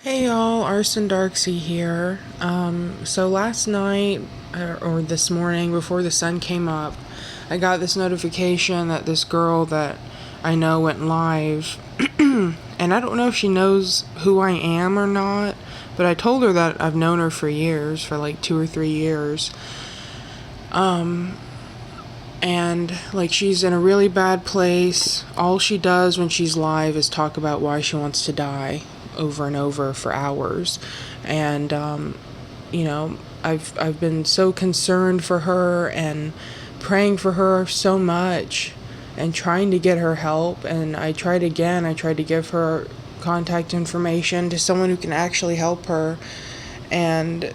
Hey y'all, Arson Darksea here. So last night, or this morning before the sun came up, I got this notification that this girl that I know went live. And I don't know if she knows who I am or not, but I told her that I've known her for years, for like 2 or 3 years. And like she's in a really bad place. All she does when she's live is talk about why she wants to die over and over for hours. And I've been so concerned for her and praying for her so much and trying to get her help. And I tried again. I tried to give her contact information to someone who can actually help her, and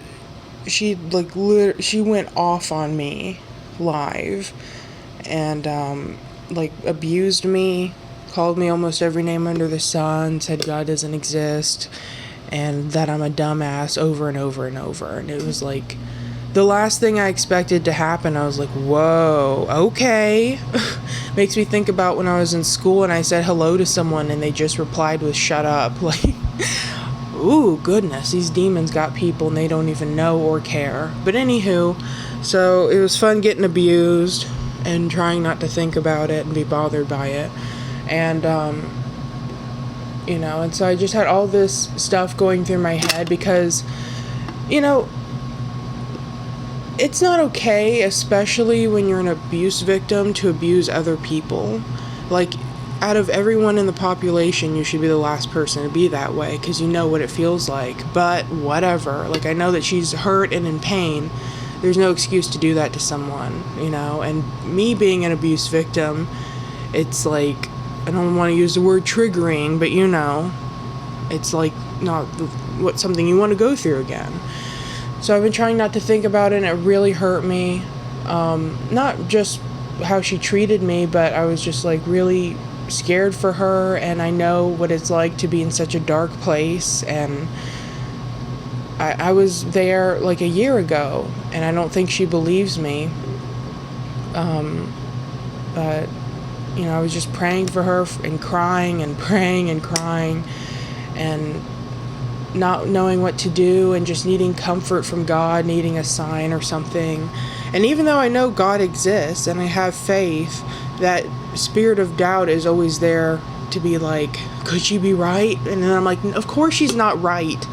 she went off on me live and abused me, called me almost every name under the sun, said God doesn't exist and that I'm a dumbass over and over and over. And it was like the last thing I expected to happen. I was like, whoa, okay. Makes me think about when I was in school and I said hello to someone and they just replied with shut up. Like, ooh, goodness, these demons got people and they don't even know or care. But anywho, so it was fun getting abused and trying not to think about it and be bothered by it. And, and so I just had all this stuff going through my head because, it's not okay, especially when you're an abuse victim, to abuse other people. Like, out of everyone in the population, you should be the last person to be that way because you know what it feels like. But whatever. Like, I know that she's hurt and in pain. There's no excuse to do that to someone, And me being an abuse victim, it's like, I don't want to use the word triggering, but it's like not something you want to go through again. So I've been trying not to think about it, and it really hurt me. Not just how she treated me, but I was just like really scared for her, and I know what it's like to be in such a dark place, and I was there like a year ago, and I don't think she believes me. But I was just praying for her and crying and praying and crying and not knowing what to do and just needing comfort from God, needing a sign or something. And even though I know God exists and I have faith, that spirit of doubt is always there to be like, could she be right? And then I'm like, of course she's not right.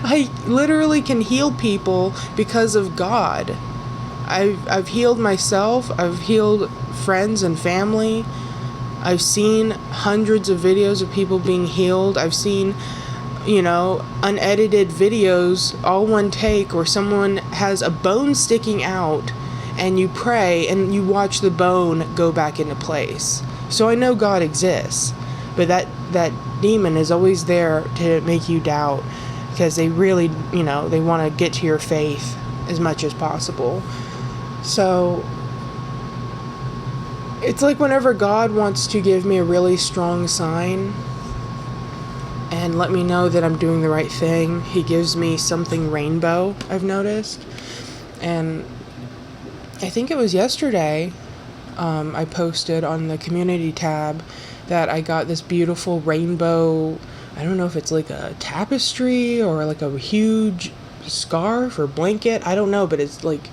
I literally can heal people because of God. I've healed myself. I've healed friends and family. I've seen hundreds of videos of people being healed. I've seen, unedited videos, all one take, where someone has a bone sticking out and you pray and you watch the bone go back into place. So I know God exists, but that demon is always there to make you doubt because they really, they want to get to your faith as much as possible. So it's like whenever God wants to give me a really strong sign and let me know that I'm doing the right thing, he gives me something rainbow, I've noticed. And I think it was yesterday, I posted on the community tab that I got this beautiful rainbow, I don't know if it's like a tapestry or like a huge scarf or blanket, I don't know, but it's like,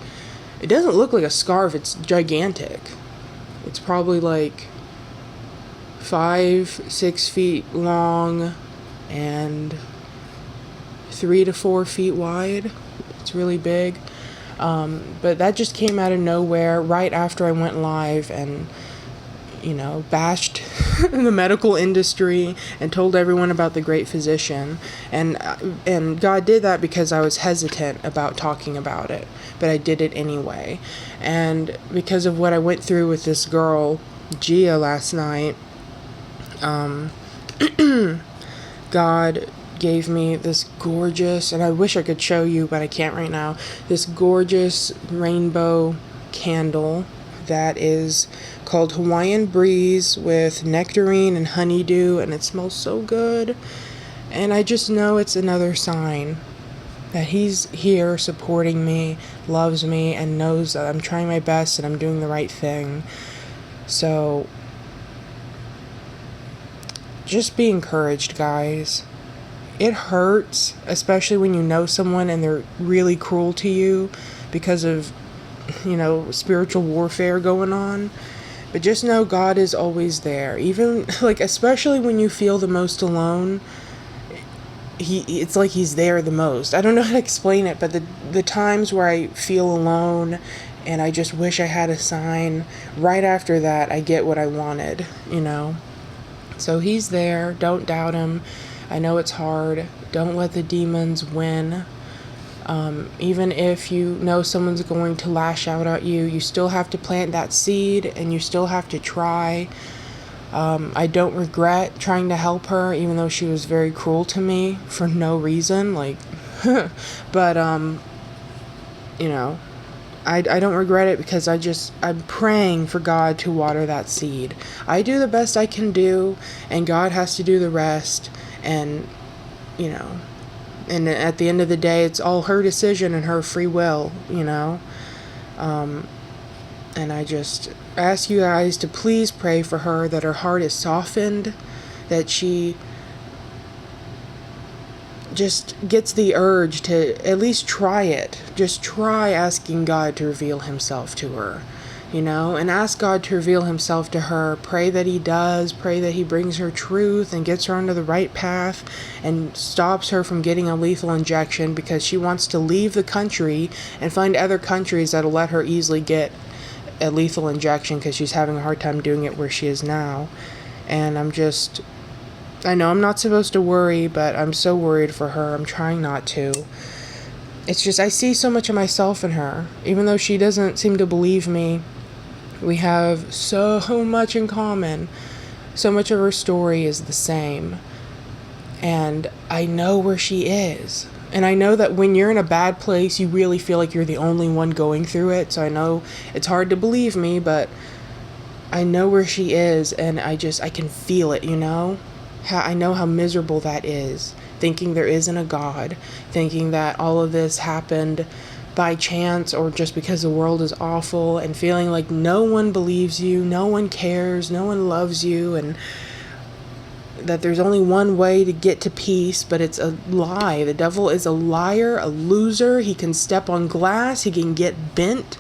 it doesn't look like a scarf, it's gigantic. It's probably like 5-6 feet long and 3 to 4 feet wide. It's really big. But that just came out of nowhere right after I went live and, bashed the medical industry and told everyone about the great physician. And God did that because I was hesitant about talking about it, but I did it anyway. And because of what I went through with this girl, Gia, last night, God gave me this gorgeous, and I wish I could show you, but I can't right now, this gorgeous rainbow candle that is called Hawaiian Breeze with nectarine and honeydew, and it smells so good. And I just know it's another sign that he's here supporting me, loves me, and knows that I'm trying my best and I'm doing the right thing. So just be encouraged, guys. it hurts, especially when you know someone and they're really cruel to you because of, spiritual warfare going on. But just know God is always there. Even, like, especially when you feel the most alone, it's like he's there the most. I don't know how to explain it, but the times where I feel alone and I just wish I had a sign, right after that, I get what I wanted, So he's there. Don't doubt him. I know it's hard. Don't let the demons win. Even if you know someone's going to lash out at you, you still have to plant that seed and you still have to try. I don't regret trying to help her, even though she was very cruel to me for no reason. But, I don't regret it because I'm praying for God to water that seed. I do the best I can do, and God has to do the rest. And, and at the end of the day, it's all her decision and her free will, And I just ask you guys to please pray for her, that her heart is softened, that she just gets the urge to at least try it. Just try asking God to reveal himself to her, and ask God to reveal himself to her. Pray that he does. Pray that he brings her truth and gets her onto the right path and stops her from getting a lethal injection, because she wants to leave the country and find other countries that'll let her easily get a lethal injection, because she's having a hard time doing it where she is now. And I know I'm not supposed to worry, but I'm so worried for her. I'm trying not to. It's just, I see so much of myself in her. Even though she doesn't seem to believe me, we have so much in common. So much of her story is the same. And I know where she is. And I know that when you're in a bad place, you really feel like you're the only one going through it. So I know it's hard to believe me, but I know where she is, and I can feel it, I know how miserable that is, thinking there isn't a God, thinking that all of this happened by chance or just because the world is awful, and feeling like no one believes you, no one cares, no one loves you, and that there's only one way to get to peace, but it's a lie. The devil is a liar, a loser. He can step on glass, he can get bent,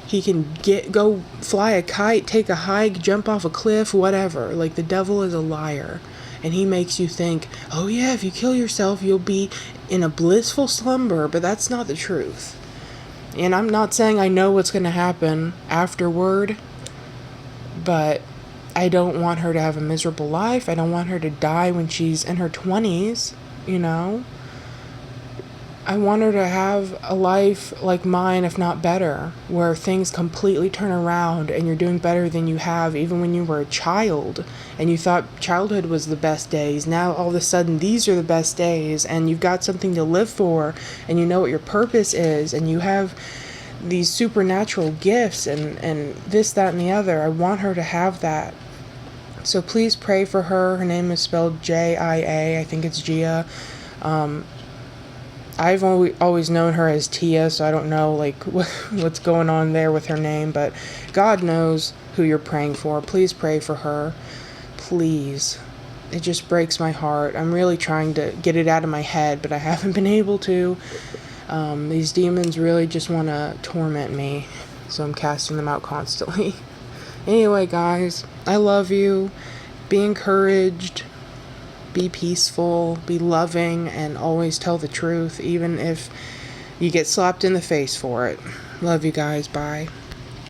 he can go fly a kite, take a hike, jump off a cliff, whatever. Like, the devil is a liar. And he makes you think, oh yeah, if you kill yourself, you'll be in a blissful slumber, but that's not the truth. And I'm not saying I know what's going to happen afterward, but I don't want her to have a miserable life. I don't want her to die when she's in her 20s, I want her to have a life like mine, if not better, where things completely turn around and you're doing better than you have even when you were a child and you thought childhood was the best days. Now all of a sudden these are the best days, and you've got something to live for, and you know what your purpose is, and you have these supernatural gifts and this, that, and the other. I want her to have that. So please pray for her. Her name is spelled Jia. I think it's Gia. I've always known her as Tia, so I don't know what's going on there with her name, but God knows who you're praying for. Please pray for her. Please. It just breaks my heart. I'm really trying to get it out of my head, but I haven't been able to. These demons really just want to torment me, so I'm casting them out constantly. Anyway, guys, I love you. Be encouraged. Be peaceful, be loving, and always tell the truth, even if you get slapped in the face for it. Love you guys. Bye.